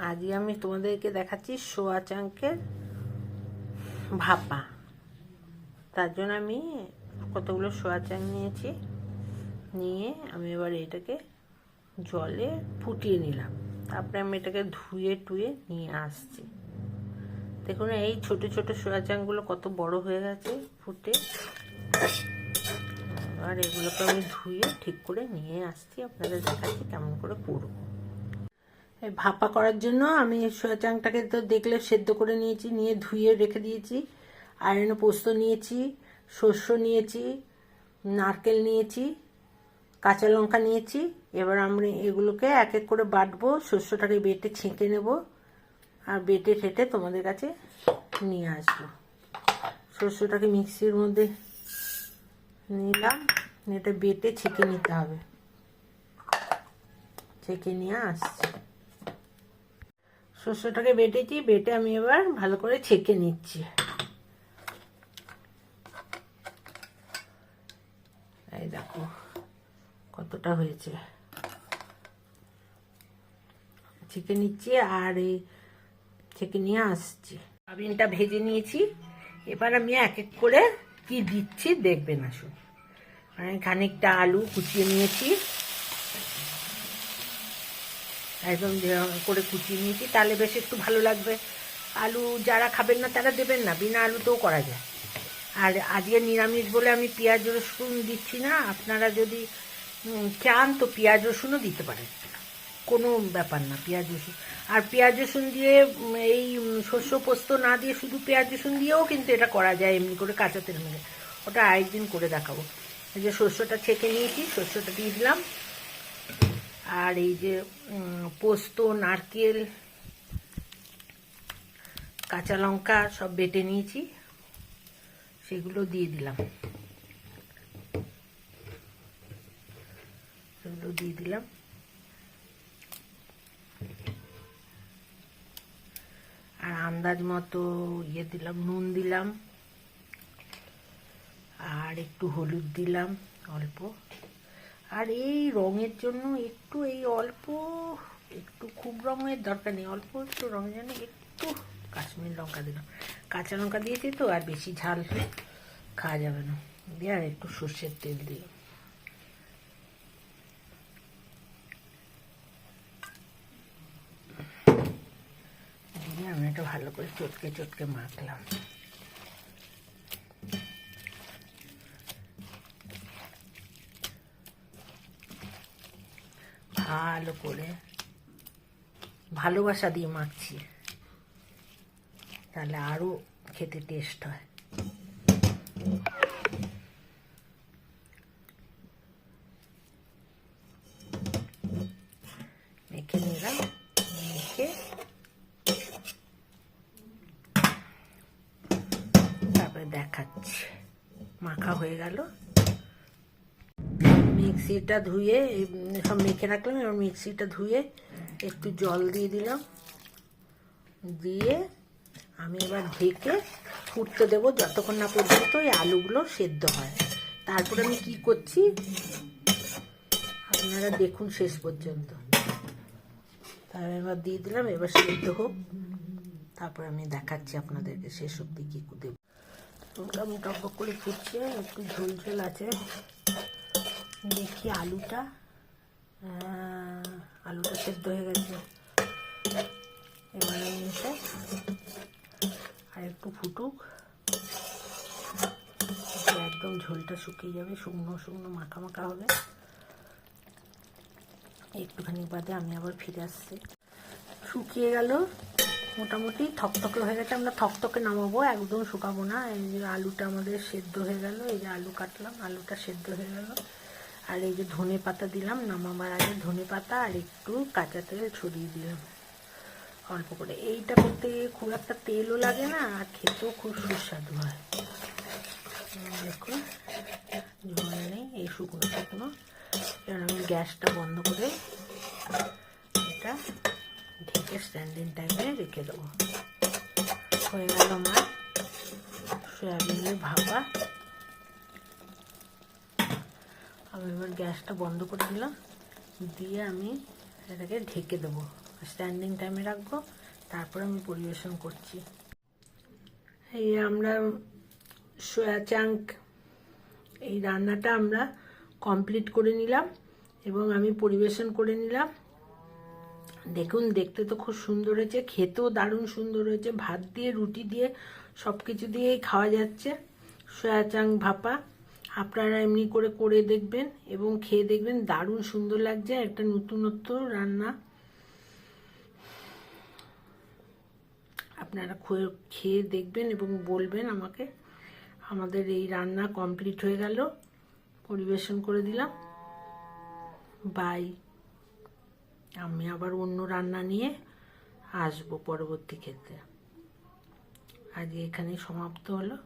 আজকে আমি তোমাদেরকে দেখাচ্ছি সোয়া চাঙ্কের ভাপা। তার জন্য আমি কতগুলো সোয়া চাঙ্ক নিয়েছি, নিয়ে আমি এবার এটাকে জলে ফুটিয়ে নিলাম। তারপরে আমি এটাকে ধুয়ে টুয়ে নিয়ে আসছি। দেখুন এই ছোট ছোট সোয়া চাঙ্কগুলো কত বড় হয়ে গেছে ফুটে। আর এগুলোকে আমি ধুয়ে ঠিক করে নিয়ে আসছি, আপনাদের দেখাচ্ছি কেমন করে করব। এই ভাপা করার জন্য আমি সোয়া চাংটাকে তো দেখলে সেদ্ধ করে নিয়েছি, নিয়ে ধুয়ে রেখে দিয়েছি। আর এনে পোস্ত নিয়েছি, শস্য নিয়েছি, নারকেল নিয়েছি, কাঁচা লঙ্কা নিয়েছি। এবার আমি এগুলোকে এক এক করে বাটবো। শস্যটাকে বেটে ছেঁকে নেব, আর বেটে ঠেটে তোমাদের কাছে নিয়ে আসবো। শস্যটাকে মিক্সির মধ্যে নিলাম, এটা বেটে ছেঁকে নিতে হবে। ছেঁকে নিয়ে আসছি। শস্যটাকে বেটেছি, বেটে আমি এবার ভালো করে ছেঁকে নিচ্ছি। এই দেখো কতটা হয়েছে, ছেঁকে নিচ্ছি। আর এই ছেঁকে নিয়ে আসছি। সয়াবিনটা ভেজে নিয়েছি। এবার আমি এক এক করে কি দিচ্ছি দেখবেন আসুন। আমি খানিকটা আলু কুচিয়ে নিয়েছি, একদম করে কুচিয়ে নিয়েছি, তাহলে বেশ একটু ভালো লাগবে। আলু যারা খাবেন না তারা দেবেন না, বিনা আলুতেও করা যায়। আর আজকে নিরামিষ বলে আমি পেঁয়াজ রসুন দিচ্ছি না। আপনারা যদি চান তো পেঁয়াজ রসুনও দিতে পারেন, কোনো ব্যাপার না পেঁয়াজ রসুন। আর পেঁয়াজ রসুন দিয়ে এই শস্য পোস্ত না দিয়ে শুধু পেঁয়াজ রসুন দিয়েও কিন্তু এটা করা যায়, এমনি করে কাঁচা তেল মেরে। ওটা আরেকদিন করে দেখাবো। এই যে শস্যটা ছেঁকে নিয়েছি, শস্যটা দিয়ে দিলাম। আর এই যে পোস্ত, নারকেল, কাঁচা লঙ্কা সব বেটে নিয়েছি, সেগুলো দিয়ে দিলাম। সেগুলো দিয়ে দিলাম। আর আন্দাজ মতো দিলাম, নুন দিলাম, আর একটু হলুদ দিলাম অল্প। আর এই রঙের জন্য একটু এই অল্প একটু, খুব রঙের দরকার নেই, অল্প একটু রঙের জন্য একটু কাশ্মীর লঙ্কা দিলাম। কাঁচা লঙ্কা দিয়েছি তো, আর বেশি ঝাল খাওয়া যাবে না। দিয়ে আর একটু সর্ষের তেল দিলাম। দিয়ে আমি এটা ভালো করে চটকে চটকে মাখলাম। ভালো করে ভালোবাসা দিয়ে মাখছি, তাহলে আরো খেতে টেস্ট হয়। মেখে নিলাম, মেখে তারপরে দেখাচ্ছি। মাখা হয়ে গেল। মিক্সিটা ধুয়ে সব মেখে রাখলাম। এবার মিক্সিটা ধুয়ে একটু জল দিয়ে দিলাম, দিয়ে আমি এবার ঢেকে ফুটতে দেবো যতক্ষণ না পর্যন্ত এই আলুগুলো সেদ্ধ হয়। তারপরে আমি কি করছি আপনারা দেখুন শেষ পর্যন্ত। তারপর এবার দিয়ে দিলাম, এবার সেদ্ধ হোক, তারপর আমি দেখাচ্ছি আপনাদেরকে শেষ অবধি কি দেব। মোটামুটি করে ফুটছে, একটু ঝোল ঝোল আছে। দেখি আলুটা সেদ্ধ হয়ে গেছে। এবার আমি এটা আর একটু ফুটুক, একদম ঝোলটা শুকিয়ে যাবে, শুকনো শুকনো মাখা মাখা হবে। একটুখানি বাদে আমি আবার ফিরে আসছি। শুকিয়ে গেল, মোটামুটি থকথকে হয়ে গেছে। আমরা থকথকে নামাবো, একদম শুকাবো না। এই যে আলুটা আমাদের সেদ্ধ হয়ে গেল, এই যে আলু কাটলাম, আলুটা সেদ্ধ হয়ে গেল। আর এই যে ধনে পাতা দিলাম, নামাবার আগে ধনে পাতা আর একটু কাঁচা তেল ছড়িয়ে দিলাম অল্প করে। এইটা করতে খুব একটা তেলও লাগে না, আর খেতেও খুব সুস্বাদু হয়। দেখুন ঝোল নেই, এই শুকনো শুকনো। এবার আমি গ্যাসটা বন্ধ করে এটা ঢেকে স্ট্যান্ডিং টাইমে রেখে দেবো। হয়ে গেল আমার সয়াবিনের ভাপা। আমি এবার গ্যাসটা বন্ধ করে দিলাম, দিয়ে আমি এটাকে ঢেকে দেবো। স্ট্যান্ডিং টাইমে রাখবো, তারপর আমি পরিবেশন করছি। এই আমরা সোয়া চাঙ্ক এই রান্নাটা আমরা কমপ্লিট করে নিলাম এবং আমি পরিবেশন করে নিলাম। দেখুন, দেখতে তো খুব সুন্দর হয়েছে, খেতেও দারুণ সুন্দর হয়েছে। ভাত দিয়ে, রুটি দিয়ে, সব কিছু দিয়েই খাওয়া যাচ্ছে সোয়া চাঙ্ক ভাপা। আপনারা এমনি করে করে দেখবেন এবং খেয়ে দেখবেন, দারুণ সুন্দর লাগছে, একটা নতুনত্ব রান্না। আপনারা খেয়ে দেখবেন এবং বলবেন আমাকে। আমাদের এই রান্না কমপ্লিট হয়ে গেল, পরিবেশন করে দিলাম। বাই। আমি আবার অন্য রান্না নিয়ে আসবো পরবর্তী ক্ষেত্রে। আজ এখানেই সমাপ্ত হলো।